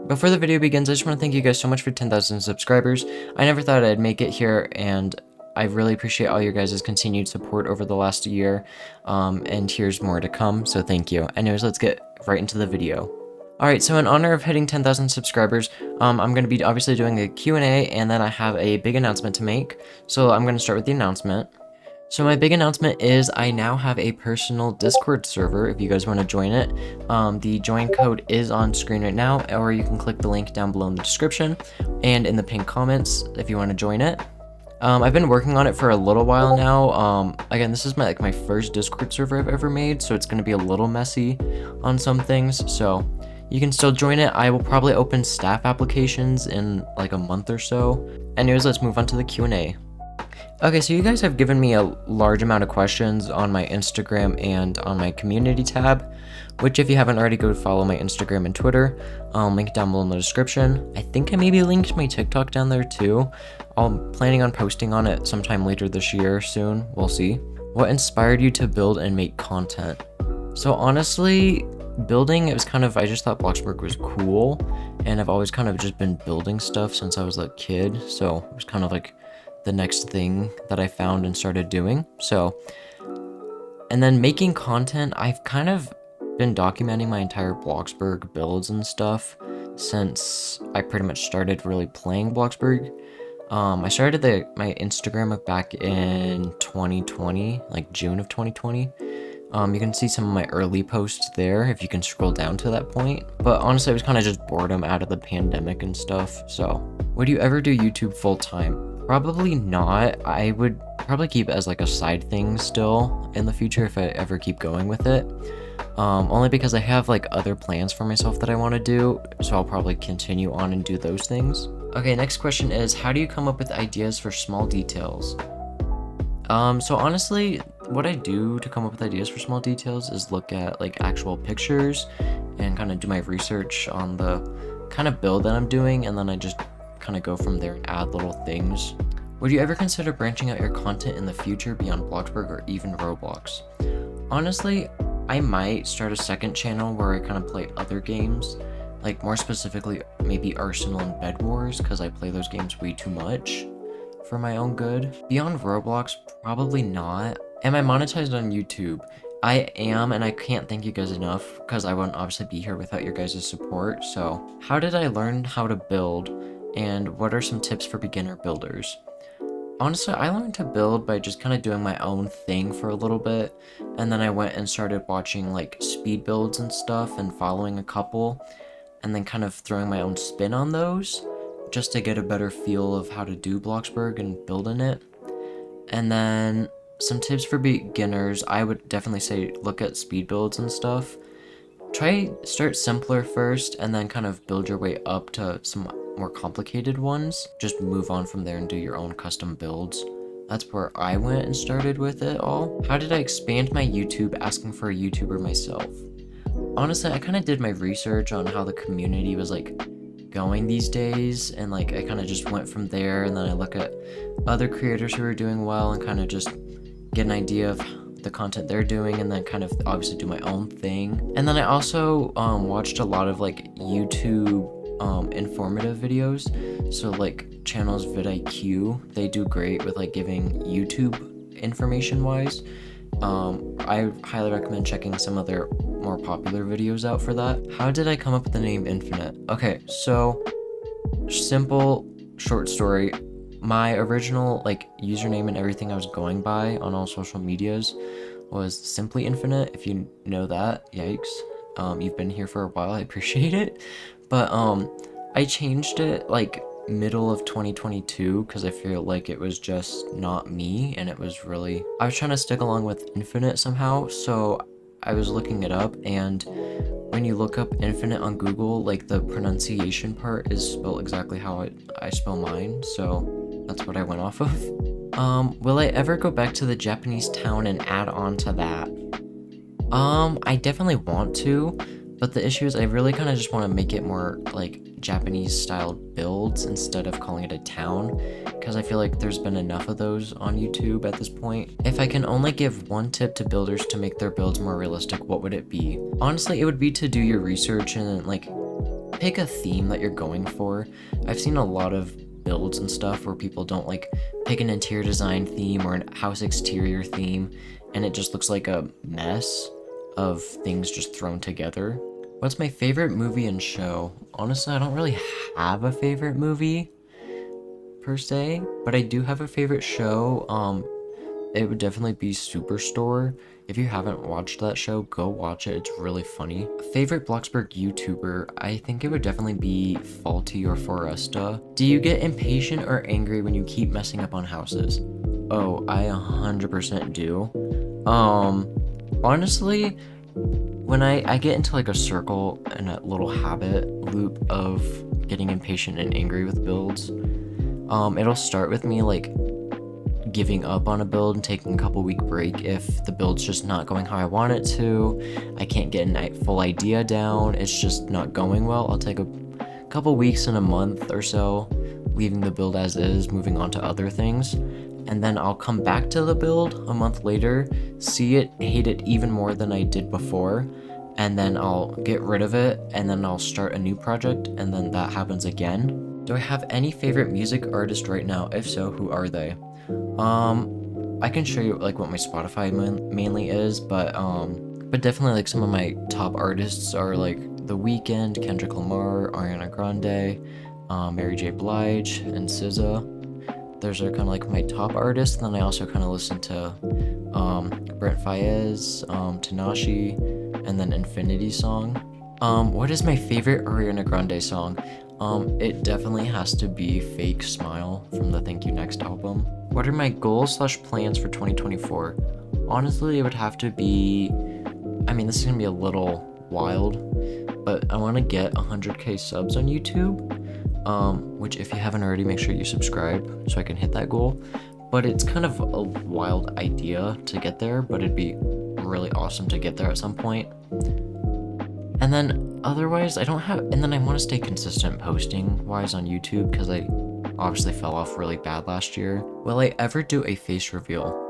Before the video begins, I just want to thank you guys so much for 10,000 subscribers. I never thought I'd make it here, and I really appreciate all your guys' continued support over the last year, and here's more to come, so thank you. Anyways, let's get right into the video. Alright, so in honor of hitting 10,000 subscribers, I'm going to be obviously doing a Q&A, and then I have a big announcement to make. So I'm going to start with the announcement. So my big announcement is I now have a personal Discord server if you guys want to join it. The join code is on screen right now, or you can click the link down below in the description and in the pinned comments if you want to join it. I've been working on it for a little while now. Again, this is my first Discord server I've ever made, so it's going to be a little messy on some things, so you can still join it. I will probably open staff applications in like a month or so. Anyways, let's move on to the Q&A. Okay, so you guys have given me a large amount of questions on my Instagram and on my community tab, which if you haven't already, go follow my Instagram and Twitter. Link down below in the description. I think I maybe linked my TikTok down there too. I'm planning on posting on it sometime later this year soon. We'll see. What inspired you to build and make content? So honestly, building, it was kind of, I just thought Bloxburg was cool, and I've always kind of just been building stuff since I was a kid, so it was kind of like the next thing that I found and started doing. So, and then making content, I've kind of been documenting my entire Bloxburg builds and stuff since I pretty much started really playing Bloxburg. I started my Instagram back in 2020, like June of 2020. You can see some of my early posts there if you can scroll down to that point. But honestly, it was kind of just boredom out of the pandemic and stuff. So, would you ever do YouTube full time? Probably not. I would probably keep it as like a side thing still in the future if I ever keep going with it. Only because I have like other plans for myself that I want to do, so I'll probably continue on and do those things. Okay, next question is, how do you come up with ideas for small details? So honestly, what I do to come up with ideas for small details is look at like actual pictures and kind of do my research on the kind of build that I'm doing, and then I just kind of go from there and add little things. Would you ever consider branching out your content in the future beyond Bloxburg or even Roblox? Honestly, I might start a second channel where I kind of play other games, like more specifically maybe Arsenal and Bed Wars, because I play those games way too much for my own good. Beyond Roblox, probably not. Am I monetized on YouTube? I am, and I can't thank you guys enough because I wouldn't obviously be here without your guys' support. So how did I learn how to build, and what are some tips for beginner builders? Honestly, I learned to build by just kind of doing my own thing for a little bit, and then I went and started watching like speed builds and stuff and following a couple, and then kind of throwing my own spin on those just to get a better feel of how to do Bloxburg and build in it. And then some tips for beginners, I would definitely say look at speed builds and stuff. Start simpler first and then kind of build your way up to some more complicated ones. Just move on from there and do your own custom builds. That's where I went and started with it all. How did I expand my YouTube asking for a YouTuber myself? Honestly, I kind of did my research on how the community was like going these days, and like I kind of just went from there, and then I look at other creators who are doing well and kind of just get an idea of the content they're doing, and then kind of obviously do my own thing. And then I also watched a lot of like YouTube informative videos, so like channels vidIQ, they do great with like giving YouTube information wise. I highly recommend checking some of their more popular videos out for that. How did I come up with the name Infinite? Okay, so simple short story. My original like username and everything I was going by on all social medias was Simply Infinite. If you know that, yikes. You've been here for a while, I appreciate it. But I changed it like middle of 2022 because I feel like it was just not me, and it was really, I was trying to stick along with Infinite somehow, so I was looking it up, and when you look up Infinite on Google, like the pronunciation part is spelled exactly how I spell mine, so that's what I went off of. Will I ever go back to the Japanese town and add on to that? I definitely want to, but the issue is I really kind of just want to make it more like Japanese style builds instead of calling it a town, because I feel like there's been enough of those on YouTube at this point. If I can only give one tip to builders to make their builds more realistic, what would it be? Honestly, it would be to do your research and like pick a theme that you're going for. I've seen a lot of builds and stuff where people don't like pick an interior design theme or a house exterior theme, and it just looks like a mess of things just thrown together. What's my favorite movie and show? Honestly, I don't really have a favorite movie per se, but I do have a favorite show. It would definitely be Superstore. If you haven't watched that show, go watch it. It's really funny. Favorite Bloxburg YouTuber? I think it would definitely be Faulty or Foresta. Do you get impatient or angry when you keep messing up on houses? Oh, I 100% do. Honestly, when I get into like a circle and a little habit loop of getting impatient and angry with builds, it'll start with me like giving up on a build and taking a couple week break if the build's just not going how I want it to. I can't get a full idea down, it's just not going well. I'll take a couple weeks and a month or so, leaving the build as is, moving on to other things, and then I'll come back to the build a month later, see it, hate it even more than I did before, and then I'll get rid of it, and then I'll start a new project, and then that happens again. Do I have any favorite music artist right now? If so, who are they? I can show you like what my Spotify mainly is, but definitely like some of my top artists are like The Weeknd, Kendrick Lamar, Ariana Grande, Mary J. Blige, and SZA. Those are kind of like my top artists. And then I also kind of listen to Brent Faiyaz, Tanashi, and then Infinity Song. What is my favorite Ariana Grande song? It definitely has to be Fake Smile from the Thank You Next album. What are my goals / plans for 2024? Honestly, it would have to be, I mean, this is gonna be a little wild, but I want to get 100k subs on YouTube, which if you haven't already, make sure you subscribe so I can hit that goal. But it's kind of a wild idea to get there, but it'd be really awesome to get there at some point. And then otherwise, I don't have, and then I want to stay consistent posting wise on YouTube because I obviously fell off really bad last year. Will I ever do a face reveal?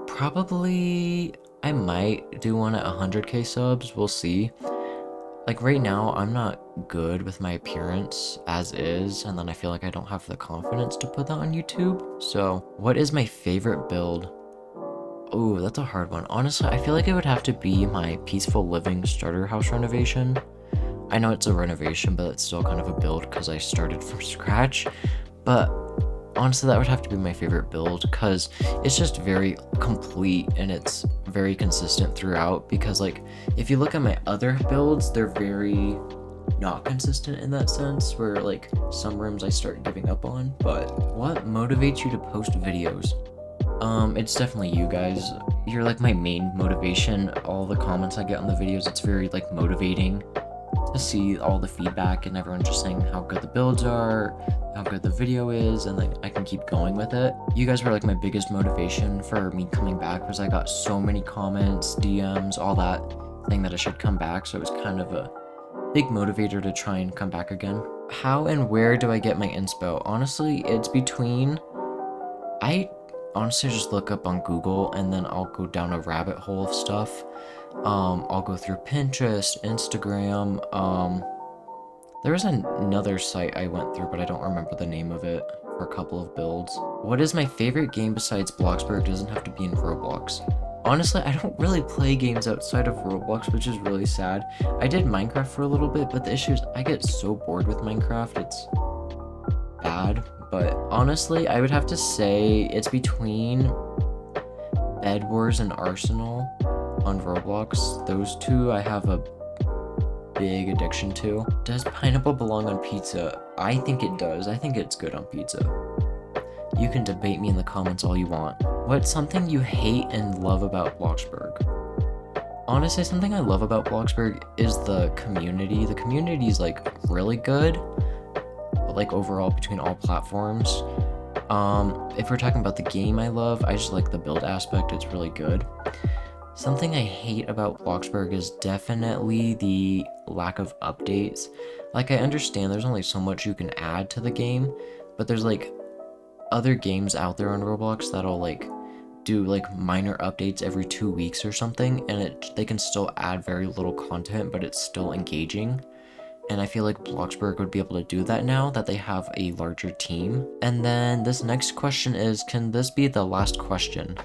Probably I might do one at 100k subs, we'll see. Like right now, I'm not good with my appearance as is, and then I feel like I don't have the confidence to put that on YouTube. So what is my favorite build? Oh, that's a hard one. Honestly, I feel like it would have to be my Peaceful Living starter house renovation. I know it's a renovation, but it's still kind of a build because I started from scratch. But honestly, that would have to be my favorite build because it's just very complete and it's very consistent throughout. Because like, if you look at my other builds, they're very not consistent in that sense, where like some rooms I start giving up on. But what motivates you to post videos? It's definitely you guys. You're like my main motivation. All the comments I get on the videos, it's very like motivating to see all the feedback and everyone just saying how good the builds are, how good the video is, and like I can keep going with it. You guys were like my biggest motivation for me coming back because I got so many comments, DMs, all that saying that I should come back, so it was kind of a big motivator to try and come back again. How and where do I get my inspo? Honestly, it's between, I honestly just look up on Google and then I'll go down a rabbit hole of stuff. I'll go through Pinterest, Instagram. There was another site I went through, but I don't remember the name of it, for a couple of builds. What is my favorite game besides Bloxburg? Doesn't have to be in Roblox. Honestly, I don't really play games outside of Roblox, which is really sad. I did Minecraft for a little bit, but the issue is I get so bored with Minecraft, it's bad. But honestly, I would have to say it's between Bed Wars and Arsenal on Roblox. Those two I have a big addiction to. Does pineapple belong on pizza? I think it does. I think it's good on pizza. You can debate me in the comments all you want. What's something you hate and love about Bloxburg? Honestly, something I love about Bloxburg is the community. The community is like really good, like overall between all platforms. If we're talking about the game I love, I just like the build aspect. It's really good. Something I hate about Bloxburg is definitely the lack of updates. Like, I understand there's only so much you can add to the game, but there's like other games out there on Roblox that'll like do like minor updates every 2 weeks or something, and they can still add very little content, but it's still engaging. And I feel like Bloxburg would be able to do that now that they have a larger team. And then this next question is, can this be the last question?